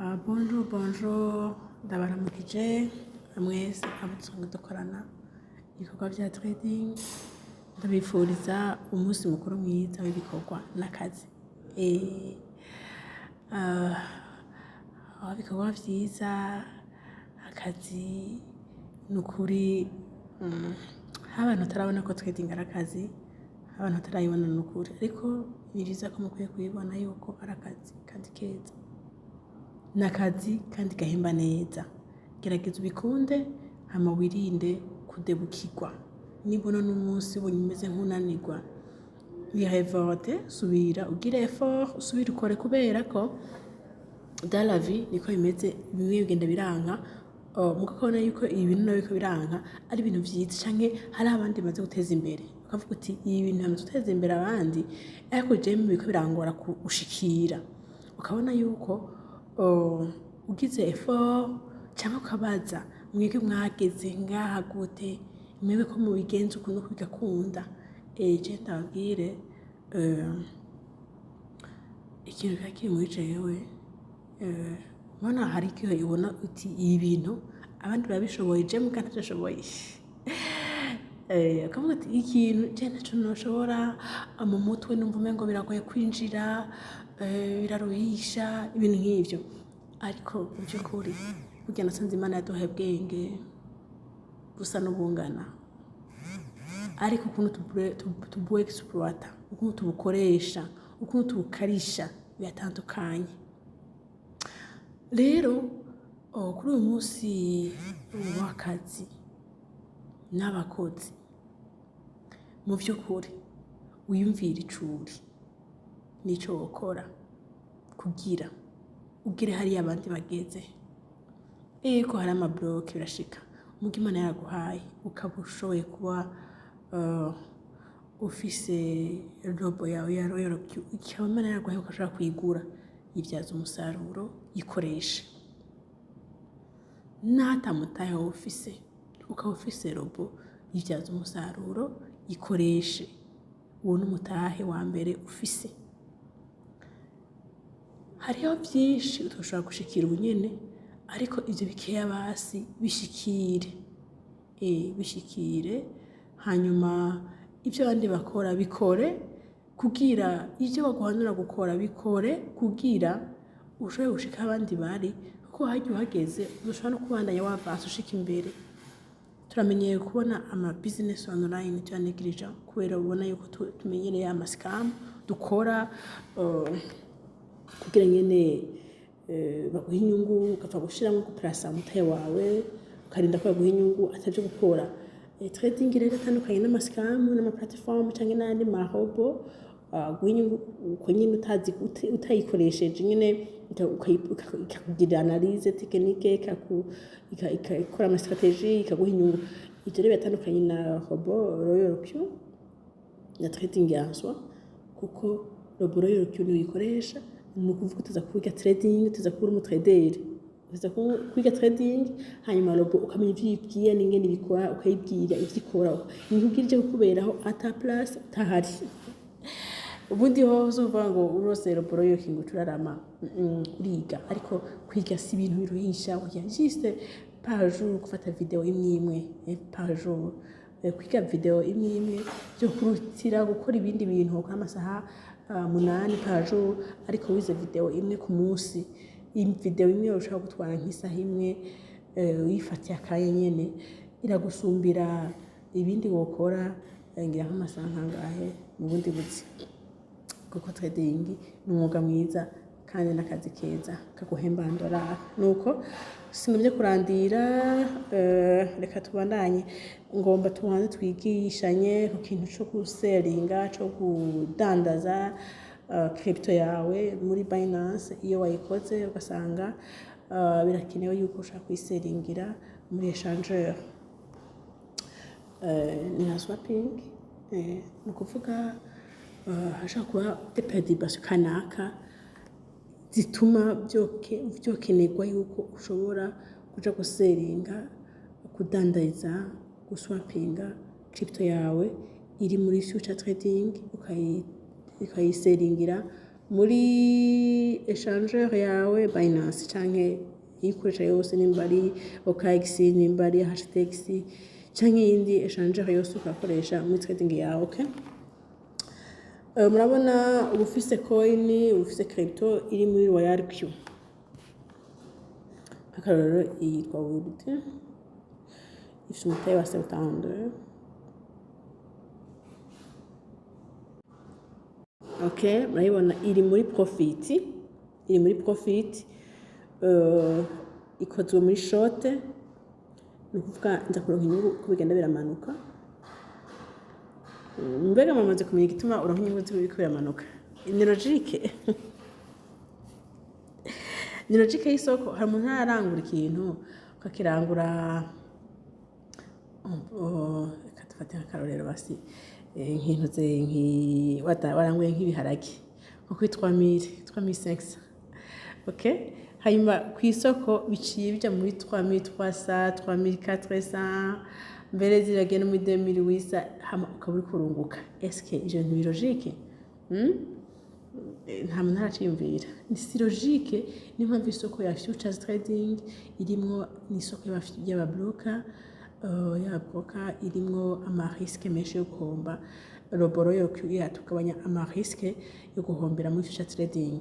Bonjour, bonjour, ndabaramukije mwese abo dusanzwe dukorana ibikorwa vya trading, ndabifuriza umunsi mukuru mwiza w'ibikorwa n'akazi. Ibikorwa vyiza, akazi nukuri, abantu batarabona ko trading ari akazi, abantu batarayibona nukuri, ariko ni vyiza ko mukwiye kuyibona yuko ari akazi kandi keza. Nakazi kandi gahemba neza. Gerageza ubikunde hama wirinde kudebukirwa. Nibona n'umunsi ubonye umeze nk'unanirwa, wirevolte, subira ugire effort, usubire ukore kubera ko dans la vie niko bimeze, bimwe bigenda biranka, mugakabona yuko ibintu nawe biko biranka ari ibintu vyiza canke hari abandi baze guteza imbere. Ukavuga uti ibi bintu bimaze guteza imbere abandi, ariko jewe biko birangora gushikira. Ukabona yuko ugize effort cyangwa ukabaza mwebwe mwageze ngaha gute, mwebwe ko mubigenza ukuntu bigakunda. Je ndabwire ikintu kiri muri jewe, mbona hari igihe ubona uti ibi bintu abandi babishoboye je muga ntabishoboye. Ukavuga ati ikintu je ntaco noshobora, mu mutwe numva umengo biragoye kwinjira, biraruhisha ibintu nk'ivyo. Ariko mu by'ukuri burya nasanze Imana yaduhaye ubwenge busa n'ubungana, ariko ukuntu tubuexploita, ukuntu tubukoresha, ukuntu tubukarisha biratandukanye. Rero kuri uyu munsi w'akazi n'abakozi, mu by'ukuri wiyumvira icuri n'ico wokora kugira ugire hariya abandi bageze. Ko hari amabloke birashika, muga Imana yaraguhaye ukaba ushoboye kuba ufise robo yawe ya Royal Q, ikaba Imana yaraguhaye ukashobora kuyigura, yibyaza umusaruro, yikoreshe. Natamutahe wowe ufise, ukaba ufise robo, yibyaza umusaruro, yikoreshe. Uwo n'umutahe wa mbere ufise. Hariho byinshi utoshobora gushikira ubunyene, ariko ivyo bikeya basi bishikire. Bishikire, hanyuma ivyo abandi bakora bikore, kugira ivyo baguhanura gukora bikore, kugira ushobore gushika abandi bari, kuko harya uhageze uzoshobora no kubandanya wavance ushika imbere. Turamenyeye kubona ama business online tuyanegirija kubera ubona yuko tumenyereye ama scam dukora, kugira nyene baguha inyungu, ugapfa gushiramo guplasa umutahe wawe, ukarinda ko baguha inyungu atavyo gukora. Trading rero atandukanye n'ama scam n'ama platform canke n'andi marobo guha inyungu uko nyene utazi utayikoresheje nyene, ikakugira analyse technique, ikakora ama strategie, ikaguha inyungu. Ivyo rero bitandukanye na robo Royal Q na trading yanswa, kuko robo Royal Q ni uyikoresha, ni ukuvuga utaza kwiga trading, utaza kuba umutrader, utaza kwiga trading, hanyuma robo ukamenya ivyo yibwiye n'ingene bikora, ukayibwira ivyo ikora, ntikugira ivyo kukuberaho ata place utahari. Ubundi ho uzovuga ngo urose robo Royal Q ngo urarama, uriga, ariko kwiga si ibintu biruhisha. Oya, juste par jour gufata video imwe par jour, kwiga video imwe byo kurutira gukora ibindi bintu ukora amasaha 8 par jour, ariko wize video imwe ku munsi. Video imwe ushobora gutwara nk'isaha imwe, uyifatiye akanya nyene iragusumbira ibindi wokora ngira nk'amasaha nkangahe mu bundi buzi. Kuko trading ni umwuga mwiza kandi n'akazi keza kaguhemba $1. Nuko sinumye kurandira, reka tubandanye. Ngomba tubanze twigishanye ku kintu co guselinga, co kudandaza crypto yawe muri Binance. Iyo wayikoze ugasanga birakenewe yuko ushaka kuyiselingira muri échangeur na swapping, ni ukuvuga hashaka kuba deperdition kanaka zituma vyokenerwa yuko ushobora kuja guselinga, kudandariza, guswappinga crypto yawe iri muri future trading, ukayiselingira muri échangeur yawe Binance canke iyikoresha yose, nimba ari OKX, nimba ari HTX canke iyindi échangeur yose ukakoresha muri trading yawe. Okay, murabona ubufise coin, ubufise crypto iri muri Royal Q. Akarorero yitwa Wood, ifite umutahe wa 72. Okay, murayibona iri muri profit, ikozwe muri short, ni ukuvuga nza kuronka inyungu uko bigenda biramanuka. Mbega mwamaze kumenya igituma uronka inyungu z'ibiko biramanuka? Ni logique. Ni logique y'isoko. Hari umuntu arangura ikintu ukakirangura, katufate nk'akarorero basi, nk'intu waranguye nk'ibiharage nko kuri 3500. Okay, hanyuma ku isoko biciye bija muri 3300, 3400, mbere ziragenda muri 2800, hama ukaba uri kurunguka. Eske ivyo ni logique? Nta muntu araciyumvira. Ni si logique. Ni mpamvu isoko ya futures trading irimwo n'isoko y'ababroker, irimwo amarisque menshi yo guhomba. Roboro yo tukabanya amarisque yo guhombera muri futures trading,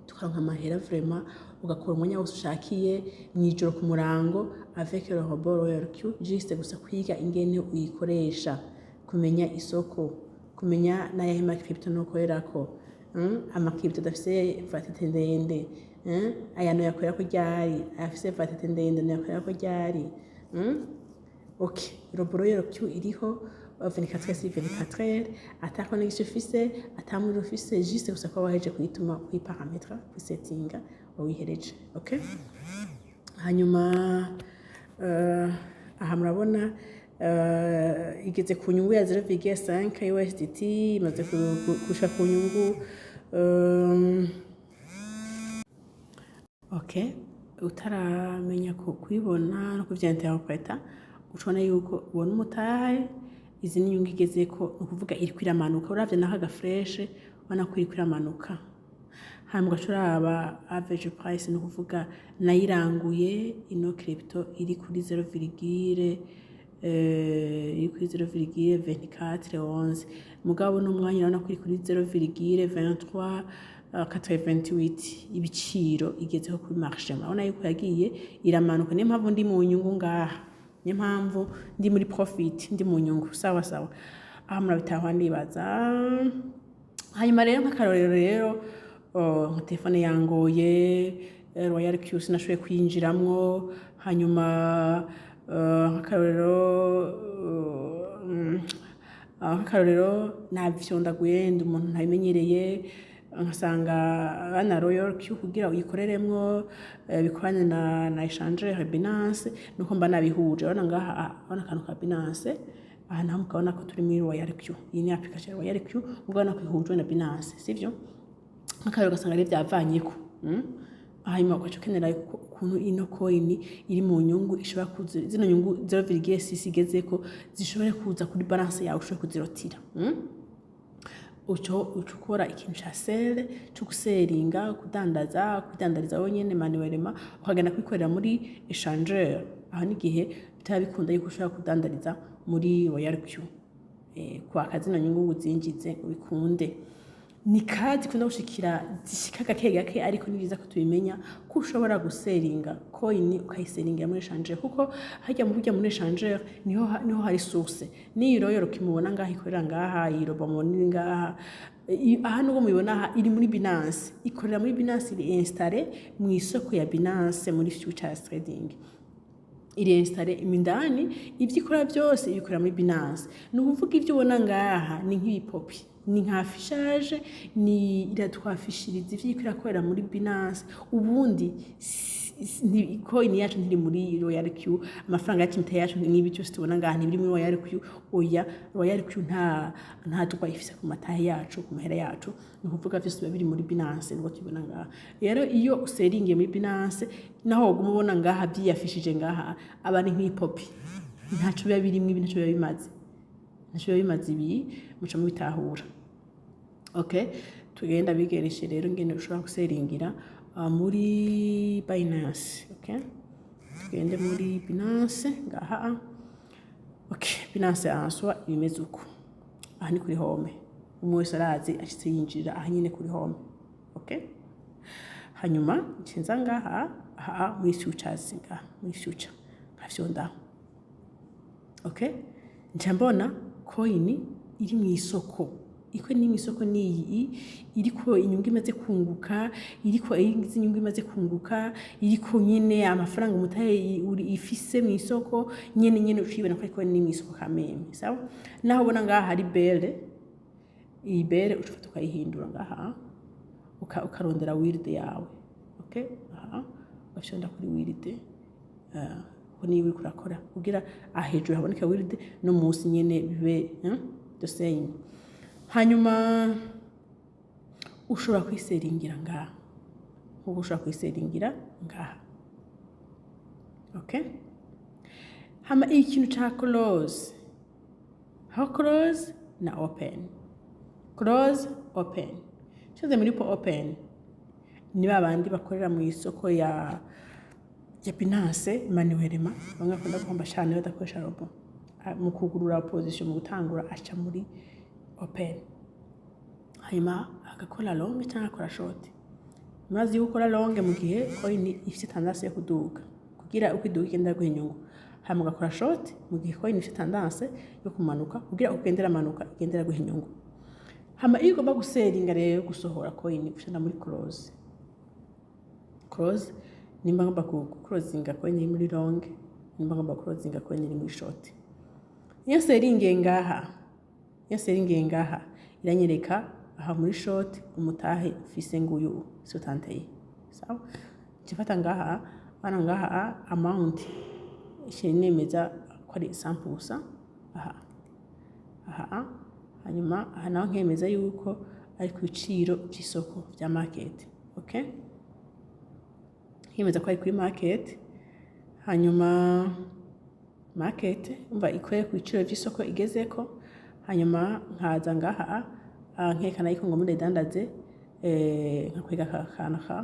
tukaronka amahera vraiment, ugakora umwanya wose ushakiye mwijoro ku murango avec le robot Royal Q, juste gusa kwiga ingene uyikoresha, kumenya isoko, kumenya n'ayahe ma crypto nokorerako, ama crypto dafise vatete ndende, aya no yakorera ko ryari, afise vatete ndende no yakorera ko ryari. Okay, robot Royal Q iriho 24/24, ata connexion ufise, ata muri ufise, juste gusa ko waheje kuyituma kuri parametre, kuri setting wawihereje. Okay, hanyuma aha murabona igeze ku nyungu ya 0.5 USDT, imaze kusha ku nyungu. Okay, utaramenya ko kuyibona no kuvyinterpreta, ucona yuko ubona umutahe, izi ni nyungu igezeko, ukuvuga iri kwiramanuka. Uravye naho agafresh ubona ko iri kwiramanuka. Hanyuma ugacuraba average price, ni ukuvuga nayiranguye ino crypto iri kuri 0,2411, mugabo n'umwanya urabona ko iri kuri 0,2388 ibiciro igezeho kuri marché. Urabona yuko yagiye iramanuka. Niyo mpamvu ndi mu nyungu ngaha, niyo mpamvu ndi muri profit, ndi mu nyungu. Sawa sawa, aha murabitaho ndibaza. Hanyuma rero nk'akarorero rero, nka telefone yangoye Royal Q sinashoboye kwinjiramwo. Hanyuma nk'akarorero navyondaguye, ndi umuntu ntabimenyereye, nkasanga bana Royal Q kugira uyikoreremwo bikoranye na échangeur Binance, nuko mba nabihuje. Urabona ngaha abona akantu ka Binance, aha naho mukabona ko turi muri Royal Q. Iyi ni application ya Royal Q, mugabona ko ihujwe na Binance, sivyo? Nk'akarorero gasanga ari byavanyeko. Hanyuma ugaca ukenera ukuntu ino coin iri mu nyungu ishobora kuza, zino nyungu 0.6 igezeko zishobora kuza kuri balance yawe, ushobora kuzirotira. Ukora ikintu ca sell, cyo guseringa, kudandariza wonyene manuellement, ukagenda kwikorera muri échangeur. Aho n'igihe bitabikunda yuko ushobora kudandariza muri Royal Q, kwa kazina nyungu zinjize ubikunde. Ni kadi kunda gushikira zishika gake, ariko ni byiza ko tubimenya ko ushobora guseringa coin ukayiseringa muri échangeur, kuko hajya mu buryo muri échangeur niho hari source. Ni Royal Q mubona ngaha ikorera ngaha, iroba muri ngaha, aha nubwo mubibona aha iri muri Binance, ikorera muri Binance, iri installé mu isoko ya Binance muri futures trading. Iri installé imindani, ivyo ikora byose ibikorera muri Binance. Ni ukuvuga ivyo ubona ngaha ni nk'ibipopi, ni nka affichage, ni iratwafishiriza ivyo irakorera muri Binance. Ubundi coin yacu ntiri muri Royal Q, amafaranga yacu yacu n'ibi cyose tubona ngaha ntibiri muri Royal Q. Oya, Royal Q nta twayifise ku matahe yacu, ku mahera yacu. Ni ukuvuga vyose biba biri muri Binance, nubwo tubona ngaha. Rero iyo useringiye muri Binance, naho ugumubona ngaha byiyafishije ngaha, abari nk'ipopi, ntaco biba birimwe, ibi ntaco biba bimaze, ibi muca mubitahura. Okay, tugenda bigereshe rero ngene ushobora guseringira muri Binance. Okay, tugende muri Binance ngaha. Okay, Binance answa bimeze uko. Aha ni kuri home, umwe wese arazi ashitse yinjira aha nyine kuri home. Okay, hanyuma nshinza ngaha muri futures ngaha muri future nkafyonda. Okay, njambona coin iri mu isoko. Iko ni mu isoko ni iriko inyungu imaze kunguka, iriko inyungu imaze kunguka, iriko nyene amafaranga umutahe ifise mu isoko nyene ushibona ko ariko ni mu isoko kameme. Sawa, naho ubona ngaha hari belle, iyi belle ushobora tukayihindura ngaha ukarondera wild yawe. Okay, aha ugashonda kuri wild ko niwe uri kurakora kugira ahejuru haboneka wild no munsi nyene bibe the same. Hanyuma ushobora kwiseringira ngaha nkuko ushobora kwiseringira ngaha. Okay, hama ikintu cha close, how close na open, close open. Shoze muri po open ni babandi bakorera mu isoko ya Binance manuellement banga kunda kwamba cyane badakoresha robo mu kugurura position mu gutangura aca muri open. Hanyuma agakora long cyangwa akora short. Mazi gukora long mu gihe coin ifite tendance yo kuduga kugira ukiduga igenda guhinyungu. Hanyuma agakora short mu gihe coin ifite tendance yo kumanuka kugira ugendera manuka igendera guhinyungu. Hama iyo ugomba guseringa rero gusohora coin ushana muri close. Close nimba ngomba closinga coin iri muri long, nimba ngomba closinga coin iri muri short. Iyo seringe ngaha iranyereka aha muri short umutahe ufise nguyu 71. Sawa, cifata ngaha bana ngaha amount ishinemeza ko ari 100%. Aha hanyuma aha naho nkemeza yuko ari ku biciro by'isoko bya market. Okay, nkemeza ko ari kuri market. Hanyuma market umva ikweye ku biciro by'isoko igezeko. Hanyuma nkaza ngaha nkekana yuko ngo muri dandaze nkakwega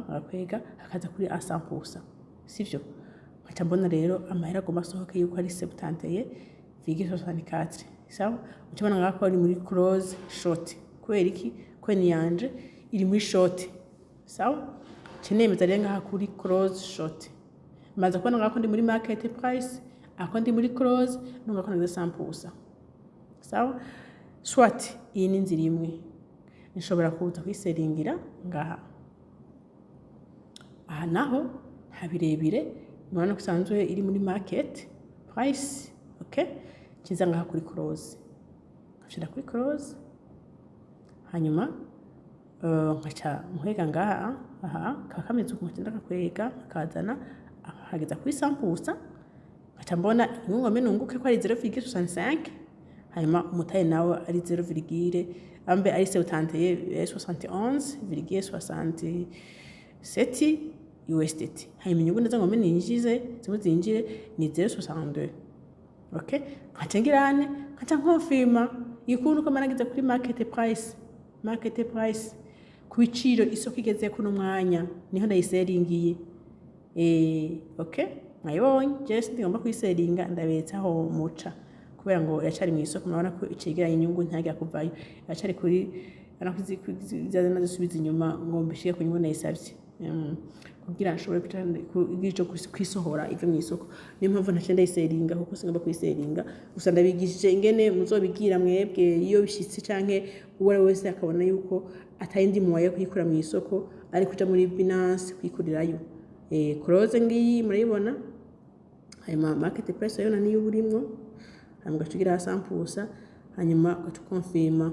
nkakwega hakaza kuri 100%. Sivyo, nkaca mbona rero amahera agomba asohoke yuko ari 71,64. Sawa, ucibona ngako ari muri close short kubera iki kweni yanje iri muri short. Sawa, cenemeza rero ngaha kuri close short maze kubona ngako ndi muri market price ako ndi muri close nungako nageze 100%. Sawa, swat iyi ni nzira imwe nishobora kuza kwiseringira ngaha. Aha naho habirebire mwana kusanzwe iri muri market price. Okay, kiza ngaha kuri close nkashira kuri close. Hanyuma nkaca muhega ngaha kakameze uko ngenda kakwega akazana akageza kuri 100%. Nkaca mbona ingome nunguke ko ari 0,65. Hanyuma umutahe nawe ari 0, ambe ari 71,67 USDT. Hanyuma inyungu ndaza ngome ninjize zimwe zinjire ni 0,62. Okay, nkaca ngirane nkaca confirma ikuntu ko managize kuri market price ku biciro isoko igeze kuno mwanya niho ndayiseringiye. Okay, mwayibonye just ngomba kwiseringa ndabetsa aho muca kubera ngo yacari mu isoko murabona ko icigira inyungu ntagira kuvayo yacari kuri anakwizaza subiza inyuma ngo mbishike ku nyungu nayisavye kugira nshobore kugira kwisohora ive mu isoko. Niyo mpamvu ntace ndayiseringa kuko singomba kwiseringa gusa ndabigishije ingene muzobigira mwebwe iyo bishitse canke uwari wese akabona yuko atayindi muwaye kuyikura mu isoko ari kuja muri Binance kwikurirayo. Close ngiyi murayibona. Hanyuma market price yona niyo burimwo hanyuma gacugira 100%. Hanyuma ugaconfirma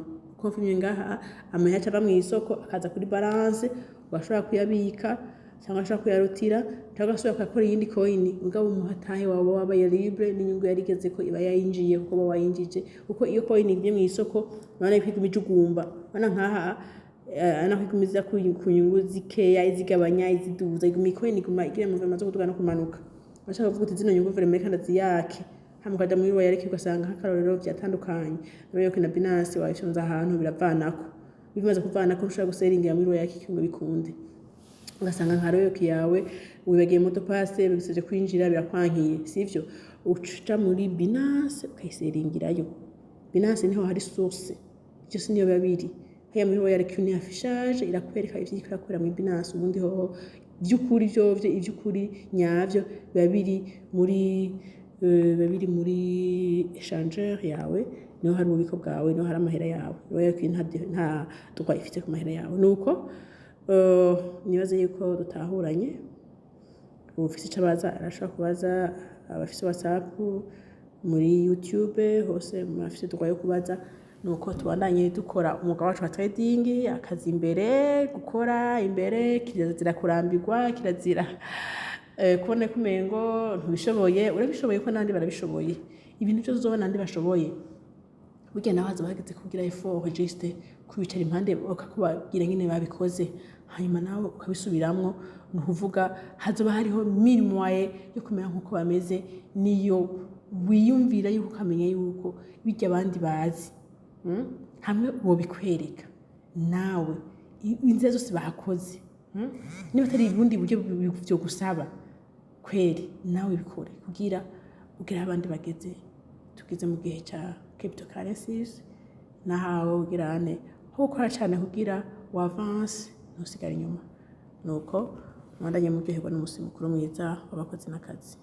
ngaha amahera acaba mu isoko akaza kuri balance ugashobora kuyabika cyangwa ashobora kuyarutira cyangwa ashobora kuyakora iyindi coin ugabo umuhatahe wawe wabaye libre n'inyungu yarigeze ko iba yayinjiye kuko baba wayinjije kuko iyo coin igiye mu isoko bana kwigumijugumba bana nkaha ana kwigumiza ku nyungu zikeya izigabanya iziduza igumikoin iguma igira mu mazo kuduga no kumanuka. Bashaka kuvuga uti zino nyungu vraiment kandi ziyake hamukaja muri yareke ugasanga hakarorero byatandukanye rero ko na Binance wayishonza ahantu biravanako. bimaze kuvana ko ushobora guseringira muri royal kick ngo bikunde ugasanga nka royal yawe wibagiye motopase bigisije kwinjira birakwankiye sivyo uca muri Binance ukayiseringirayo Binance niho hari source cyose niyo babiri haya muri royal kick ni affichage irakwereka ivyo ikora muri Binance ubundi ho byukuri ivyukuri nyavyo babiri muri échangeur yawe niho hari ububiko bwawe niho hari amahera yawe royal kick nta tukwa ifite ku mahera yawe nuko nibaze yuko dutahuranye ufite icabaza arashaka kubaza abafite WhatsApp muri YouTube hose mafite tukwaye kubaza nuko tubandanye dukora umugabo wacu wa trading akazi imbere gukora imbere kirazira kurambirwa kirazira kubone kumengo ntubishoboye urabishoboye ko nandi barabishoboye ibintu cyo uzobona nandi bashoboye burya nawe haza bageze kugira effort registre kubicara impande bakakubabwira nyine babikoze hanyuma nawe ukabisubiramwo nukuvuga hazoba hariho minimum yo kumera nkuko bameze niyo wiyumvira yuko kamenya yuko bijya abandi bazi hamwe uwo bikwereka nawe inzira zose bakoze niba atari ubundi buryo byo gusaba kweri nawe bikore kugira abandi tugeze mu gihe cya cryptocurrencies nahawe ugirane ho gukora cyane kugira wavance ntusigare inyuma nuko mwandanye mu byoherwa n'umusi mukuru mwiza w'abakozi n'akazi